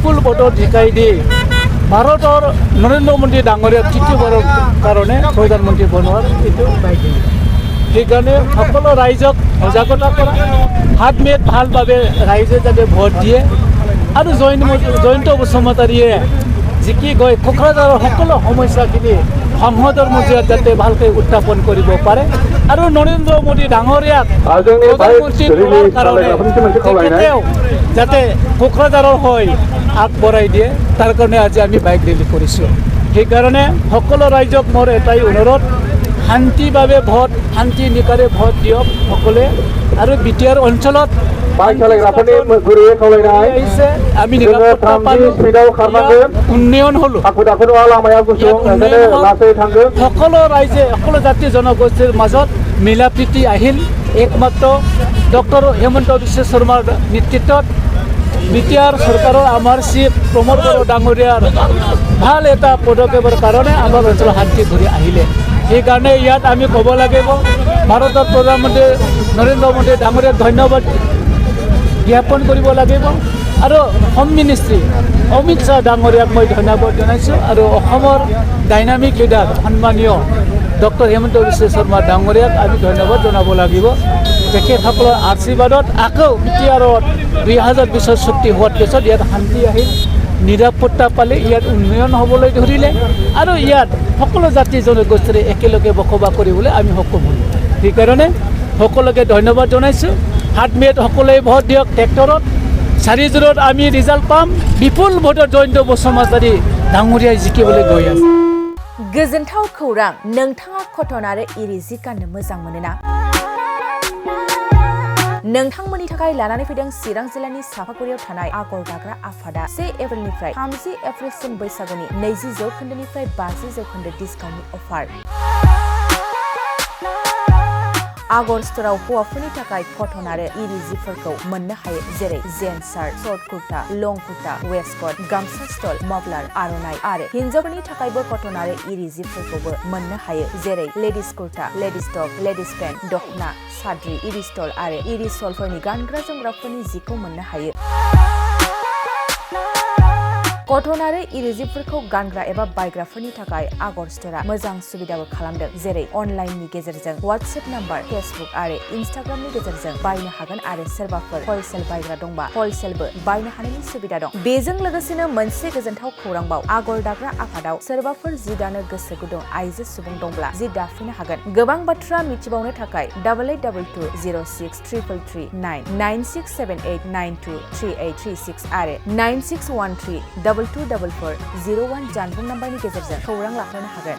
বিপুল ভোটৰ জিকাই দি ভাৰতৰ নৰেন্দ্ৰ মোদী ডাঙৰীয়াক তৃতীয়বাৰৰ কাৰণে প্ৰধানমন্ত্ৰী বনোৱাৰ এইটো বাইক সেইকাৰণে সকলো ৰাইজক সজাগতা কৰা 7 মে'ত ভালভাৱে ৰাইজে যাতে ভোট দিয়ে আৰু জয়ন্ত বসুমতাৰীয়ে জিকি গৈ কোকৰাঝাৰৰ সকলো সমস্যাখিনি সংসদৰ মজিয়াত যাতে ভালকৈ উত্থাপন কৰিব পাৰে আৰু নৰেন্দ্ৰ মোদী ডাঙৰীয়াক প্ৰধানমন্ত্ৰী কৰাৰ কাৰণে তেখেতেও যাতে কোকৰাঝাৰৰ হৈ আগবঢ়াই দিয়ে তাৰ কাৰণে আজি আমি বাইক ৰেলী কৰিছোঁ সেইকাৰণে সকলো ৰাইজক মোৰ এটাই অনুৰোধ শান্তিভাৱে ভোট শান্তি নিকাৰে ভোট দিয়ক সকলোৱে আৰু বিটিআৰ অঞ্চলত আমি নিৰাপত্তা পালোঁ উন্নয়ন হ'লো সকলো ৰাইজে সকলো জাতি জনগোষ্ঠীৰ মাজত মিলা প্ৰীতি আহিল একমাত্ৰ ডক্টৰ হিমন্ত বিশ্ব শৰ্মাৰ নেতৃত্বত বিটিআৰ চৰকাৰৰ আমাৰ চিফ প্ৰমোদ বড়ো ডাঙৰীয়াৰ ভাল এটা পদক্ষেপৰ কাৰণে আমাৰ অঞ্চলত শান্তি ঘূৰি আহিলে সেইকাৰণে ইয়াত আমি ক'ব লাগিব ভাৰতৰ প্ৰধানমন্ত্ৰী নৰেন্দ্ৰ মোদী ডাঙৰীয়াক ধন্যবাদ জ্ঞাপন কৰিব লাগিব আৰু হোম মিনিষ্ট্ৰী অমিত শ্বাহ ডাঙৰীয়াক মই ধন্যবাদ জনাইছোঁ আৰু অসমৰ ডাইনামিক লিডাৰ সন্মানীয় ডক্টৰ হিমন্ত বিশ্ব শৰ্মা ডাঙৰীয়াক আমি ধন্যবাদ জনাব লাগিব তেখেতসকলৰ আশীৰ্বাদত আকৌ বিটিআৰত 2020 চুক্তি হোৱাৰ পিছত ইয়াত শান্তি আহিল নিৰাপত্তা পালে ইয়াত উন্নয়ন হ'বলৈ ধৰিলে আৰু ইয়াত সকলো জাতি জনগোষ্ঠীৰে একেলগে বসবাস কৰিবলৈ আমি সক্ষম হ'লোঁ সেইকাৰণে সকলোকে ধন্যবাদ জনাইছোঁ 7 মে'ত সকলোৱে ভোট দিয়ক ট্ৰেক্টৰত 4 জোৰত আমি ৰিজাল্ট পাম বিপুল ভোটৰ জয়ন্ত বসুমতাৰী ডাঙৰীয়াই জিকিবলৈ গৈ আছে गोजोनथाव खौरां नोंथाङा कटन आरो इरि जि गाननो मोजां मोनोना नोंथांमोननि थाखाय लानानै फैदों चिरां जिल्लानि सापागुरियाव थानाय आगर दाग्रा आफादा 1 एप्रिलनिफ्राय 30 एप्रिलसिम बैसागुनि 20% 50% डिसकाउन्टनि अफार आगर स्टोराव हौवाफोरनि थाखाय कटन आरो इरि जिफोरखौ मोननो हायो जेरै जेन्स शार्ट शर्ट कुर्ता लं कुर्ता वेस्टकट गामसा स्टल मफलार आर'नाइ आरो हिन्जावफोरनि थाखायबो कटन आरो इरि जिफोरखौबो मोननो हायो जेरै लेडिस कुर्ता लेडिस टप लेडिस पेन्ट दखना साद्रि इरि स्टल आरो इरि सलफोरनि गानग्रा जोमग्राफोरनि जिखौ मोननो हायो कटन आरो इरि जिफोरखौ गानग्रा एबा बायग्राफोरनि थाखाय आगर स्टोरा मोजां सुबिदाबो खालामदों जेरै अनलाइननि गेजेरजों WhatsApp नाम्बार फेसबुक आरो इन्स्टाग्रामनि गेजेरजों बायनो हागोन आरो सोरबाफोर हलसेल बायग्रा दंबा हलसेलबो बायनो हानायनि सुबिदा दं बेजों लोगोसेनो मोनसे गोजोनथाव खौरांबाव आगर दाग्रा आफादाव सोरबाफोर जि दानो गोसो गुदुं आइजो सुबुं दंब्ला जि दाफिननो हागोन गोबां बाथ्रा मिथिबावनो थाखाय 8822063339 9678923836 आरो 9613 224401 जानबुं नाम्बारनि गेजेरजों खौरां लाहरनो हागोन